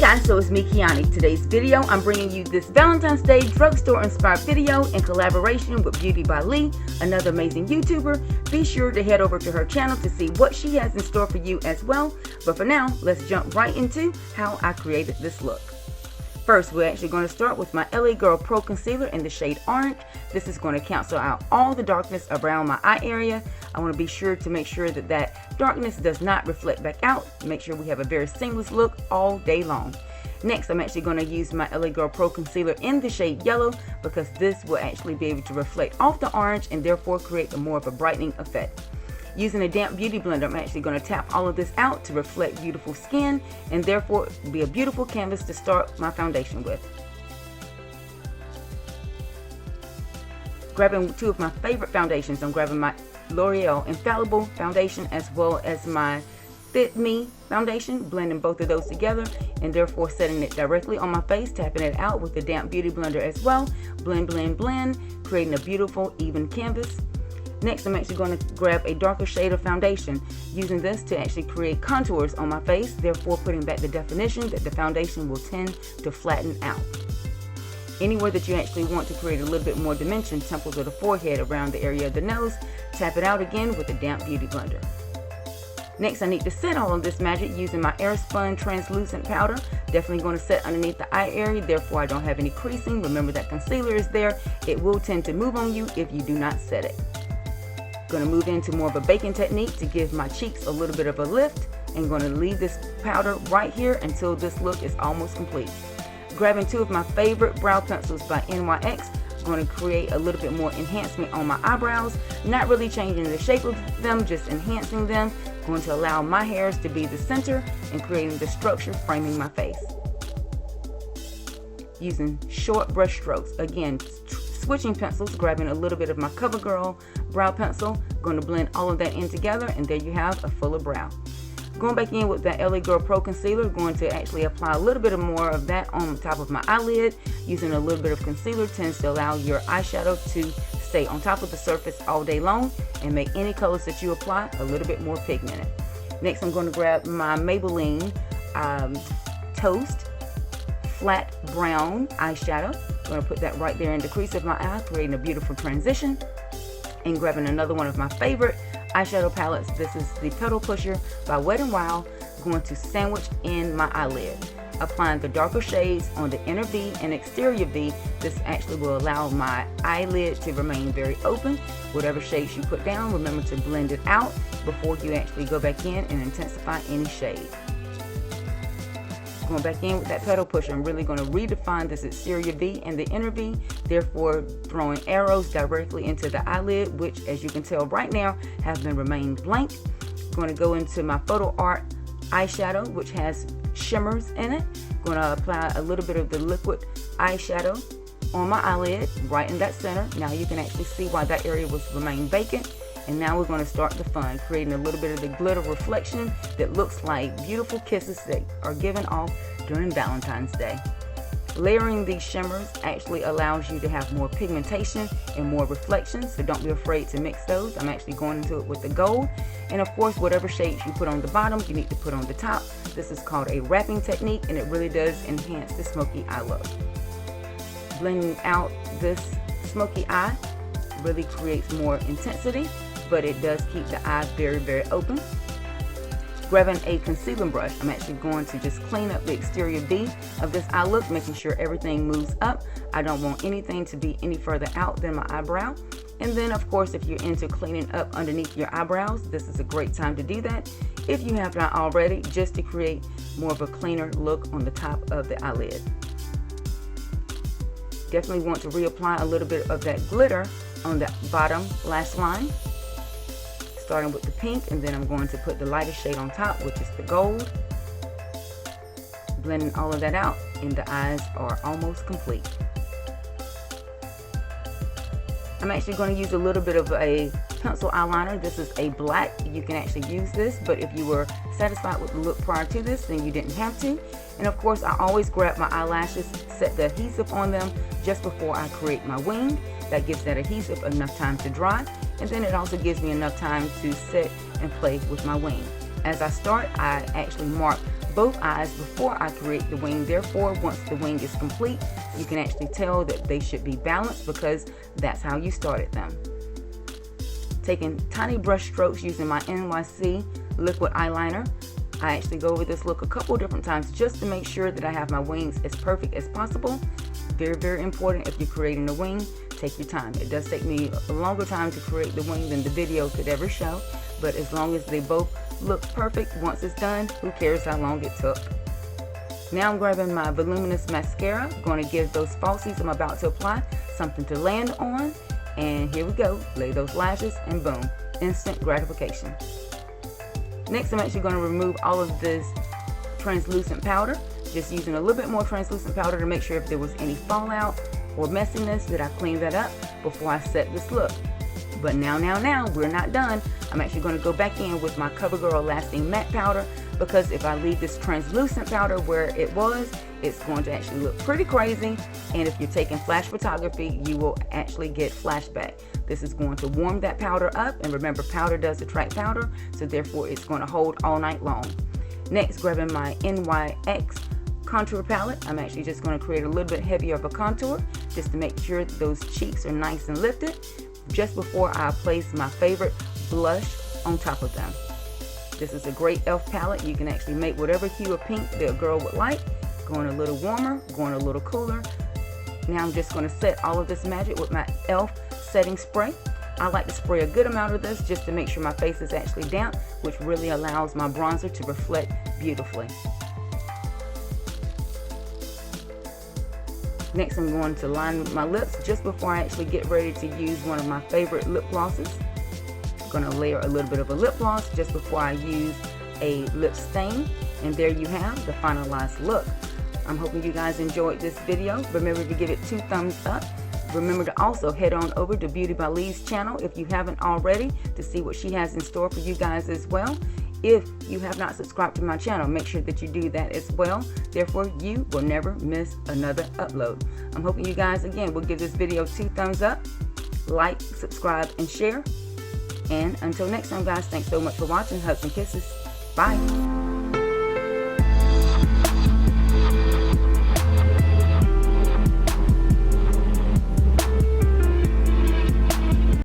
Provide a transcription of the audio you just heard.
guys, so it's me, Kiani. Today's video, I'm bringing you this Valentine's Day drugstore inspired video in collaboration with BeautyByLee, another amazing YouTuber. Be sure to head over to her channel to see what she has in store for you as well. But for now, let's jump right into how I created this look. First, we're actually going to start with my LA Girl Pro Concealer in the shade Orange. This is going to cancel out all the darkness around my eye area. I want to be sure to make sure that that darkness does not reflect back out. Make sure we have a very seamless look all day long. Next, I'm actually going to use my LA Girl Pro Concealer in the shade Yellow because this will actually be able to reflect off the orange and therefore create more of a brightening effect. Using a damp beauty blender, I'm actually going to tap all of this out to reflect beautiful skin and therefore be a beautiful canvas to start my foundation with. Grabbing two of my favorite foundations, I'm grabbing my L'Oreal Infallible foundation as well as my Fit Me foundation, blending both of those together and therefore setting it directly on my face, tapping it out with the damp beauty blender as well. Blend, blend, blend, creating a beautiful even canvas. Next, I'm actually going to grab a darker shade of foundation, using this to actually create contours on my face, therefore putting back the definition that the foundation will tend to flatten out. Anywhere that you actually want to create a little bit more dimension, temples or the forehead, around the area of the nose, tap it out again with a damp beauty blender. Next, I need to set all of this magic using my Airspun translucent powder. Definitely going to set underneath the eye area, therefore I don't have any creasing. Remember that concealer is there. It will tend to move on you if you do not set it. Going to move into more of a baking technique to give my cheeks a little bit of a lift, and going to leave this powder right here until this look is almost complete. Grabbing two of my favorite brow pencils by NYX, going to create a little bit more enhancement on my eyebrows, not really changing the shape of them, just enhancing them. Going to allow my hairs to be the center and creating the structure framing my face. Using short brush strokes, again switching pencils, grabbing a little bit of my CoverGirl brow pencil, going to blend all of that in together, and there you have a fuller brow. Going back in with that LA Girl Pro Concealer, going to actually apply a little bit more of that on top of my eyelid. Using a little bit of concealer tends to allow your eyeshadow to stay on top of the surface all day long and make any colors that you apply a little bit more pigmented. Next, I'm going to grab my Maybelline Toast Flat Brown eyeshadow. I'm going to put that right there in the crease of my eye, creating a beautiful transition. And grabbing another one of my favorite eyeshadow palettes. This is the Petal Pusher by Wet n Wild. Going to sandwich in my eyelid, applying the darker shades on the inner V and exterior V. This actually will allow my eyelid to remain very open. Whatever shades you put down, remember to blend it out before you actually go back in and intensify any shade. Going back in with that Petal Pusher, I'm really going to redefine this exterior V and the inner V, therefore throwing arrows directly into the eyelid, which as you can tell right now have been remained blank. Going to go into my Photo Art eyeshadow, which has shimmers in it. Going to apply a little bit of the liquid eyeshadow on my eyelid right in that center. Now you can actually see why that area was remained vacant. And now we're going to start the fun, creating a little bit of the glitter reflection that looks like beautiful kisses that are given off during Valentine's Day. Layering these shimmers actually allows you to have more pigmentation and more reflections, so don't be afraid to mix those. I'm actually going into it with the gold. And of course, whatever shades you put on the bottom, you need to put on the top. This is called a wrapping technique, and it really does enhance the smoky eye look. Blending out this smoky eye really creates more intensity, but it does keep the eye very, very open. Grabbing a concealing brush, I'm actually going to just clean up the exterior V of this eye look, making sure everything moves up. I don't want anything to be any further out than my eyebrow. And then of course, if you're into cleaning up underneath your eyebrows, this is a great time to do that if you have not already, just to create more of a cleaner look on the top of the eyelid. Definitely want to reapply a little bit of that glitter on the bottom lash line, starting with the pink, and then I'm going to put the lightest shade on top, which is the gold. Blending all of that out, and the eyes are almost complete. I'm actually going to use a little bit of a pencil eyeliner. This is a black. You can actually use this, but if you were satisfied with the look prior to this, then you didn't have to. And of course, I always grab my eyelashes, set the adhesive on them just before I create my wing. That gives that adhesive enough time to dry, and then it also gives me enough time to set and play with my wing. As I start, I actually mark both eyes before I create the wing. Therefore, once the wing is complete, you can actually tell that they should be balanced because that's how you started them. Taking tiny brush strokes using my NYC liquid eyeliner, I actually go over this look a couple different times just to make sure that I have my wings as perfect as possible. Very, very important if you're creating a wing, take your time. It does take me a longer time to create the wing than the video could ever show, but as long as they both look perfect once it's done, who cares how long it took. Now I'm grabbing my voluminous mascara, going to give those falsies I'm about to apply something to land on, and here we go, lay those lashes and boom, instant gratification. Next, I'm actually going to remove all of this translucent powder, just using a little bit more translucent powder to make sure if there was any fallout or messiness that I clean that up before I set this look. But now, we're not done. I'm actually going to go back in with my CoverGirl Lasting Matte Powder, because if I leave this translucent powder where it was, it's going to actually look pretty crazy, and if you're taking flash photography, you will actually get flashback. This is going to warm that powder up, and remember, powder does attract powder, so therefore it's going to hold all night long. Next, grabbing my NYX contour palette, I'm actually just going to create a little bit heavier of a contour just to make sure that those cheeks are nice and lifted just before I place my favorite blush on top of them. This is a great e.l.f. palette. You can actually make whatever hue of pink that a girl would like. Going a little warmer, going a little cooler. Now I'm just going to set all of this magic with my e.l.f. setting spray. I like to spray a good amount of this just to make sure my face is actually damp, which really allows my bronzer to reflect beautifully. Next, I'm going to line my lips just before I actually get ready to use one of my favorite lip glosses. I'm going to layer a little bit of a lip gloss just before I use a lip stain. And there you have the finalized look. I'm hoping you guys enjoyed this video. Remember to give it 2 thumbs up. Remember to also head on over to BeautyByLee's channel if you haven't already to see what she has in store for you guys as well. If you have not subscribed to my channel, make sure that you do that as well. Therefore, you will never miss another upload. I'm hoping you guys, again, will give this video 2 thumbs up, like, subscribe, and share. And until next time, guys, thanks so much for watching. Hugs and kisses. Bye.